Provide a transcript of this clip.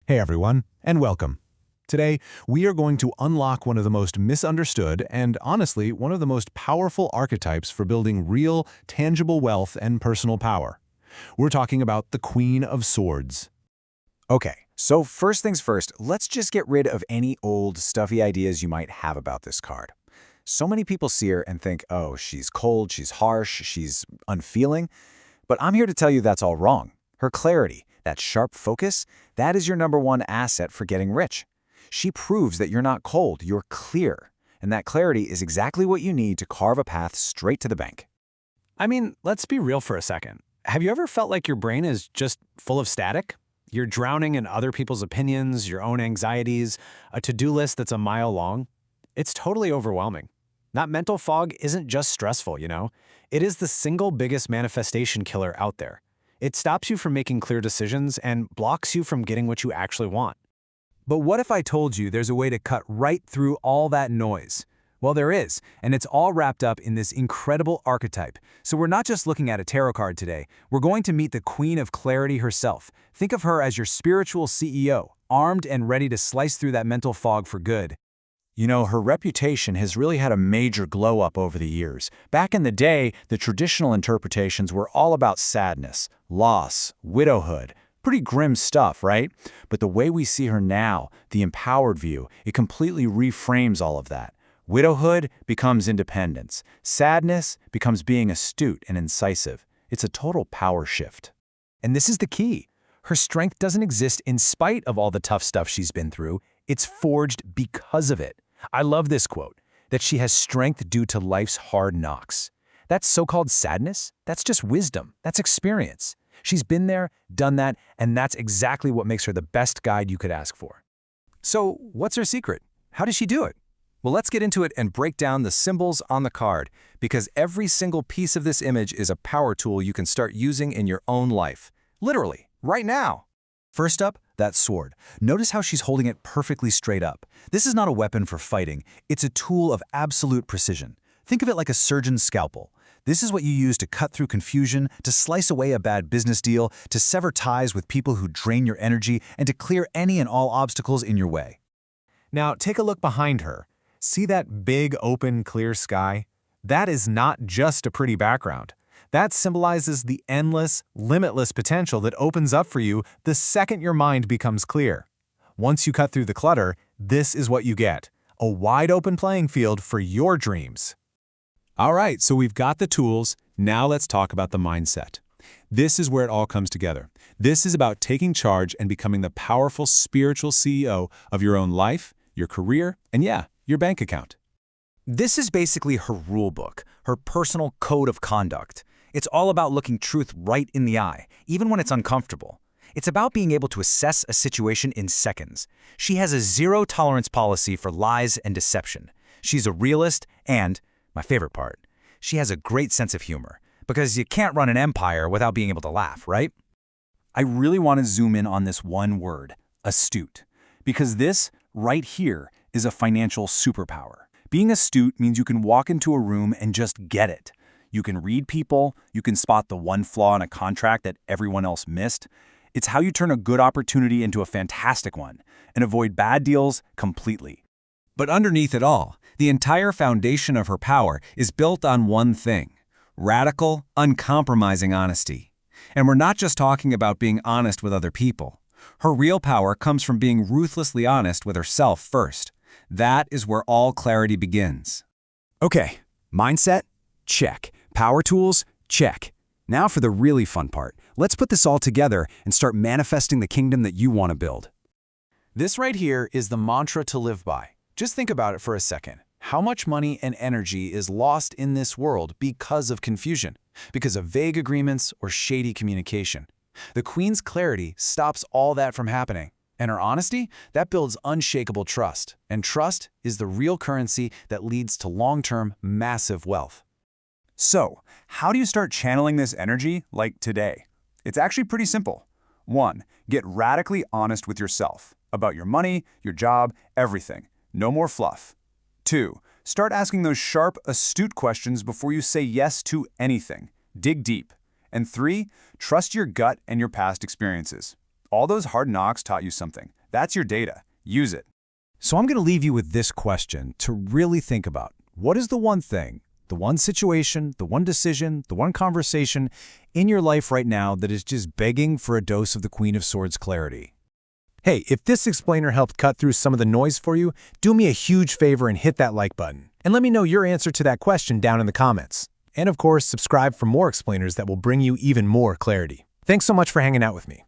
Hey everyone, and welcome. Today, we are going to unlock one of the most misunderstood and, honestly, one of the most powerful archetypes for building real, tangible wealth and personal power. We're talking about the Queen of Swords. Okay, so first things first, let's just get rid of any old, stuffy ideas you might have about this card. So many people see her and think, oh, she's cold, she's harsh, she's unfeeling. But I'm here to tell you that's all wrong. Her clarity, that sharp focus, that is your #1 asset for getting rich. She proves that you're not cold, you're clear. And that clarity is exactly what you need to carve a path straight to the bank. I mean, let's be real for a second. Have you ever felt like your brain is just full of static? You're drowning in other people's opinions, your own anxieties, a to-do list that's a mile long? It's totally overwhelming. That mental fog isn't just stressful, you know? It is the single biggest manifestation killer out there. It stops you from making clear decisions and blocks you from getting what you actually want. But what if I told you there's a way to cut right through all that noise? Well, there is, and it's all wrapped up in this incredible archetype. So we're not just looking at a tarot card today. We're going to meet the Queen of Clarity herself. Think of her as your spiritual CEO, armed and ready to slice through that mental fog for good. You know, her reputation has really had a major glow-up over the years. Back in the day, the traditional interpretations were all about sadness, loss, widowhood. Pretty grim stuff, right? But the way we see her now, the empowered view, it completely reframes all of that. Widowhood becomes independence. Sadness becomes being astute and incisive. It's a total power shift. And this is the key. Her strength doesn't exist in spite of all the tough stuff she's been through. It's forged because of it. I love this quote, that she has strength due to life's hard knocks. That so-called sadness, that's just wisdom. That's experience. She's been there, done that, and that's exactly what makes her the best guide you could ask for. So, what's her secret? How does she do it? Well, let's get into it and break down the symbols on the card, because every single piece of this image is a power tool you can start using in your own life. Literally, right now. First up, that sword. Notice how she's holding it perfectly straight up. This is not a weapon for fighting. It's a tool of absolute precision. Think of it like a surgeon's scalpel. This is what you use to cut through confusion, to slice away a bad business deal, to sever ties with people who drain your energy, and to clear any and all obstacles in your way. Now, take a look behind her. See that big, open, clear sky? That is not just a pretty background. That symbolizes the endless, limitless potential that opens up for you the second your mind becomes clear. Once you cut through the clutter, this is what you get: a wide-open playing field for your dreams. All right, so we've got the tools. Now let's talk about the mindset. This is where it all comes together. This is about taking charge and becoming the powerful spiritual CEO of your own life, your career, and yeah, your bank account. This is basically her rule book, her personal code of conduct. It's all about looking truth right in the eye, even when it's uncomfortable. It's about being able to assess a situation in seconds. She has a zero-tolerance policy for lies and deception. She's a realist and, my favorite part, she has a great sense of humor, because you can't run an empire without being able to laugh, right? I really want to zoom in on this one word, astute, because this, right here, is a financial superpower. Being astute means you can walk into a room and just get it. You can read people, you can spot the one flaw in a contract that everyone else missed. It's how you turn a good opportunity into a fantastic one and avoid bad deals completely. But underneath it all, the entire foundation of her power is built on one thing: radical, uncompromising honesty. And we're not just talking about being honest with other people. Her real power comes from being ruthlessly honest with herself first. That is where all clarity begins. Okay, mindset? Check. Power tools? Check. Now for the really fun part. Let's put this all together and start manifesting the kingdom that you want to build. This right here is the mantra to live by. Just think about it for a second. How much money and energy is lost in this world because of confusion, because of vague agreements or shady communication? The Queen's clarity stops all that from happening. And her honesty, that builds unshakable trust. And trust is the real currency that leads to long-term, massive wealth. So, how do you start channeling this energy like today? It's actually pretty simple. 1. Get radically honest with yourself about your money, your job, everything. No more fluff. 2. Start asking those sharp, astute questions before you say yes to anything. Dig deep. And 3. Trust your gut and your past experiences. All those hard knocks taught you something. That's your data. Use it. So I'm going to leave you with this question to really think about. What is the one thing, the one situation, the one decision, the one conversation in your life right now that is just begging for a dose of the Queen of Swords clarity? Hey, if this explainer helped cut through some of the noise for you, do me a huge favor and hit that like button. And let me know your answer to that question down in the comments. And of course, subscribe for more explainers that will bring you even more clarity. Thanks so much for hanging out with me.